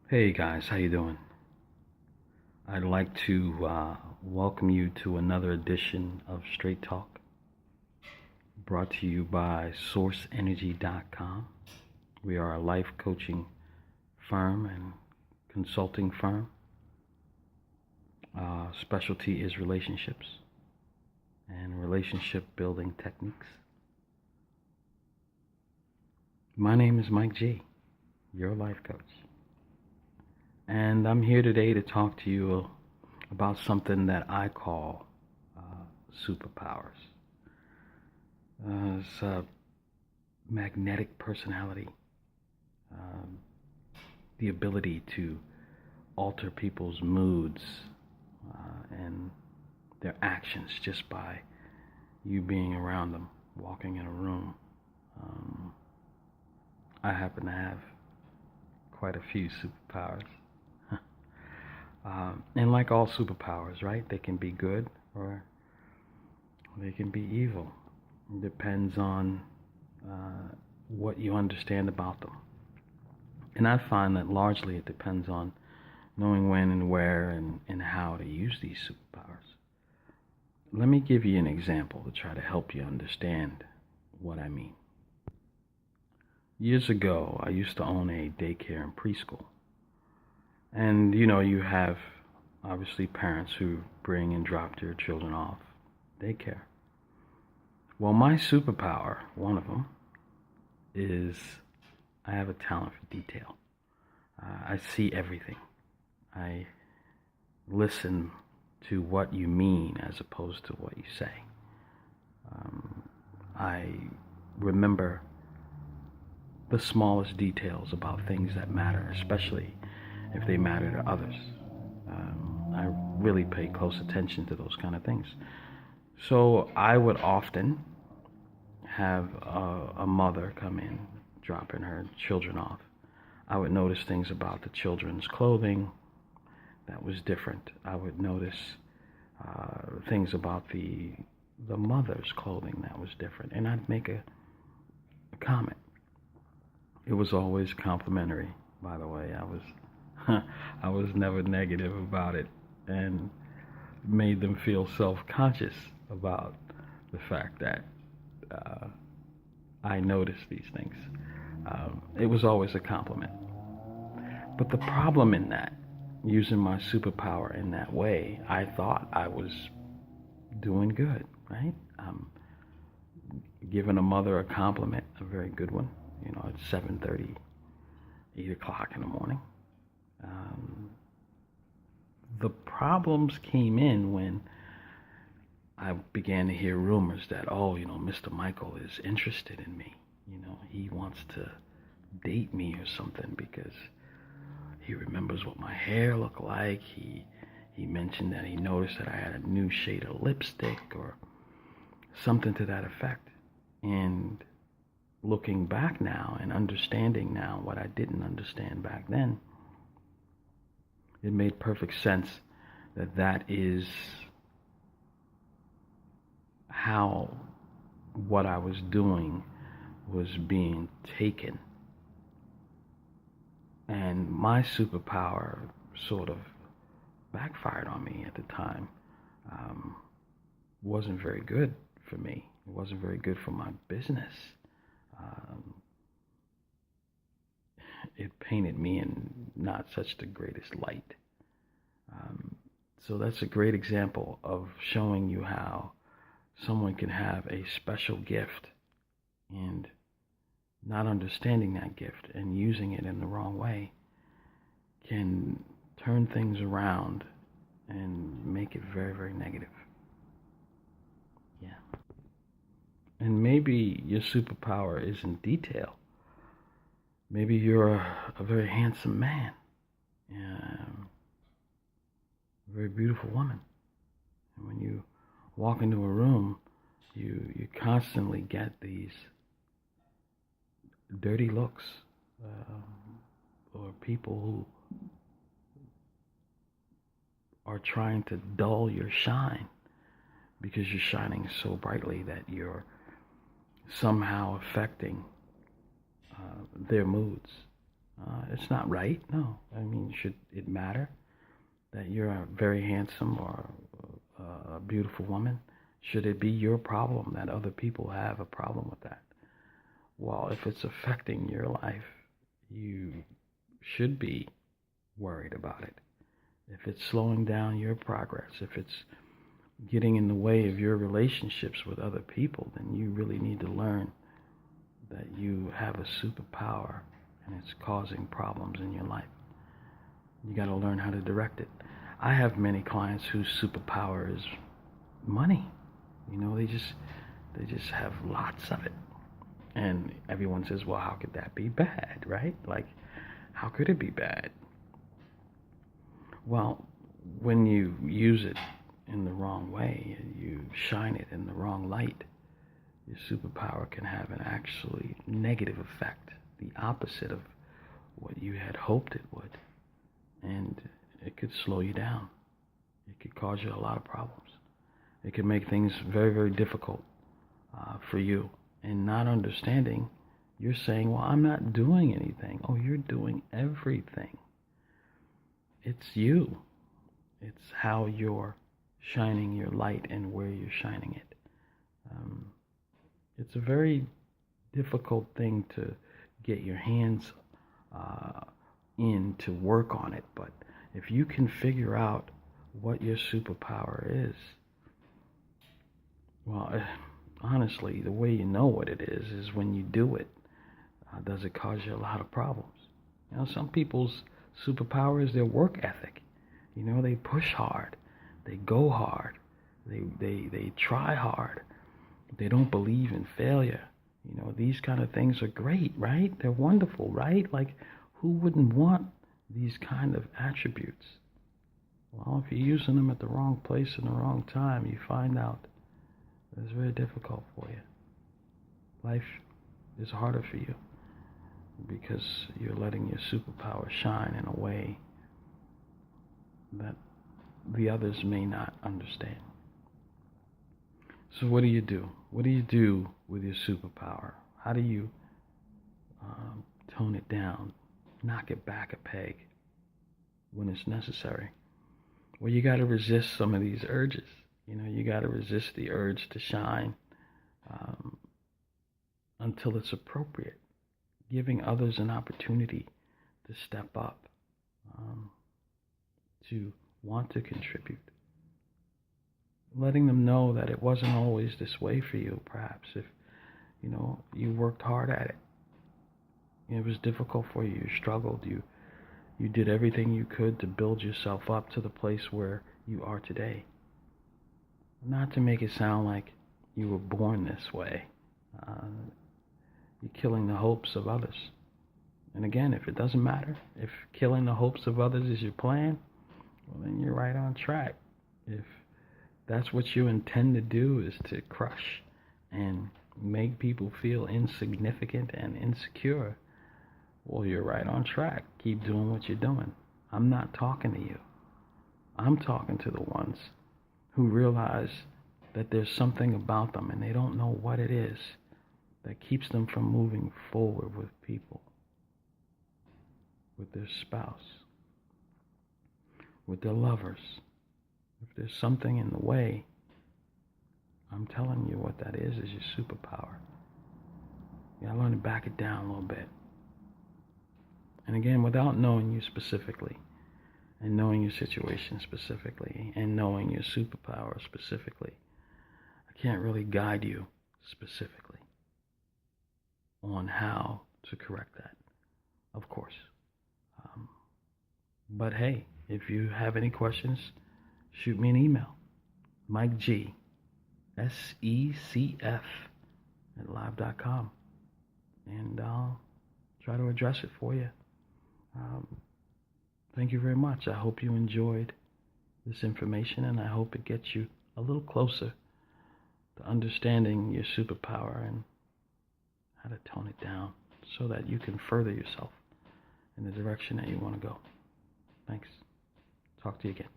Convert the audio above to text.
Hey guys, how you doing? I'd like to welcome you to another edition of Straight Talk, brought to you by SourceEnergy.com. We are a life coaching firm and consulting firm. Specialty is relationships and relationship building techniques. My name is Mike G, your life coach. And I'm here today to talk to you about something that I call superpowers. It's a magnetic personality, um, the ability to alter people's moods and their actions just by you being around them, walking in a room. I happen to have quite a few superpowers. And like all superpowers, right? They can be good or they can be evil. It depends on what you understand about them. And I find that largely it depends on knowing when and where and how to use these superpowers. Let me give you an example to try to help you understand what I mean. Years ago, I used to own a daycare and preschool. And you have obviously parents who bring and drop their children off daycare. Well, my superpower, one of them, is I have a talent for detail. I see everything. I listen to what you mean as opposed to what you say. I remember the smallest details about things that matter, especially if they matter to others. I really pay close attention to those kind of things. So I would often have a mother come in, dropping her children off. I would notice things about the children's clothing that was different. I would notice things about the mother's clothing that was different, and I'd make a comment. It was always complimentary, by the way. I was never negative about it, and made them feel self-conscious about the fact that I noticed these things. It was always a compliment. But the problem in that, using my superpower in that way, I thought I was doing good, right? Giving a mother a compliment, a very good one, at 7:30, 8 o'clock in the morning. The problems came in when I began to hear rumors that, Mr. Michael is interested in me. He wants to date me or something because he remembers what my hair looked like. He mentioned that he noticed that I had a new shade of lipstick or something to that effect. And looking back now and understanding now what I didn't understand back then, it made perfect sense that is how what I was doing was being taken. And my superpower sort of backfired on me at the time. Wasn't very good for me. It wasn't very good for my business. It painted me in not such the greatest light. So that's a great example of showing you how someone can have a special gift and not understanding that gift and using it in the wrong way can turn things around and make it very, very negative. Yeah. And maybe your superpower is in detail. Maybe you're a very handsome man, a very beautiful woman. And when you walk into a room, you constantly get these dirty looks or people who are trying to dull your shine because you're shining so brightly that you're somehow affecting their moods. It's not right. No. I mean, should it matter that you're a very handsome or a beautiful woman? Should it be your problem that other people have a problem with that? Well, if it's affecting your life, you should be worried about it. If it's slowing down your progress, if it's getting in the way of your relationships with other people, then you really need to learn that you have a superpower and it's causing problems in your life. You got to learn how to direct it. I have many clients whose superpower is money. You know, they just have lots of it. And everyone says, well, how could that be bad, right? Like, how could it be bad? Well, when you use it in the wrong way, you shine it in the wrong light, your superpower can have an actually negative effect, the opposite of what you had hoped it would. And it could slow you down. It could cause you a lot of problems. It could make things very, very difficult for you. And not understanding, you're saying, well, I'm not doing anything. Oh, you're doing everything. It's you. It's how you're shining your light and where you're shining it. It's a very difficult thing to get your hands in to work on it. But if you can figure out what your superpower is, well, honestly, the way you know what it is when you do it. Does it cause you a lot of problems? You know, some people's superpower is their work ethic. You know, they push hard, they go hard, they try hard. They don't believe in failure. You know, these kind of things are great, right? They're wonderful, right? Like, who wouldn't want these kind of attributes? Well, if you're using them at the wrong place and the wrong time, you find out it's very difficult for you. Life is harder for you because you're letting your superpower shine in a way that the others may not understand. So what do you do? What do you do with your superpower? How do you tone it down, knock it back a peg when it's necessary? Well, you got to resist some of these urges. You know, you got to resist the urge to shine until it's appropriate, giving others an opportunity to step up, to want to contribute. Letting them know that it wasn't always this way for you, perhaps, if, you know, you worked hard at it. It was difficult for you, you struggled, you did everything you could to build yourself up to the place where you are today. Not to make it sound like you were born this way. You're killing the hopes of others. And again, if it doesn't matter, if killing the hopes of others is your plan, well, then you're right on track. If that's what you intend to do, is to crush and make people feel insignificant and insecure, well, you're right on track. Keep doing what you're doing. I'm not talking to you. I'm talking to the ones who realize that there's something about them and they don't know what it is that keeps them from moving forward with people, with their spouse, with their lovers. If there's something in the way, I'm telling you what that is your superpower. You gotta learn to back it down a little bit. And again, without knowing you specifically, and knowing your situation specifically, and knowing your superpower specifically, I can't really guide you specifically on how to correct that, of course. But hey, if you have any questions, shoot me an email. Mike G, SECF @live.com. And I'll try to address it for you. Thank you very much. I hope you enjoyed this information, and I hope it gets you a little closer to understanding your superpower and how to tone it down so that you can further yourself in the direction that you want to go. Thanks. Talk to you again.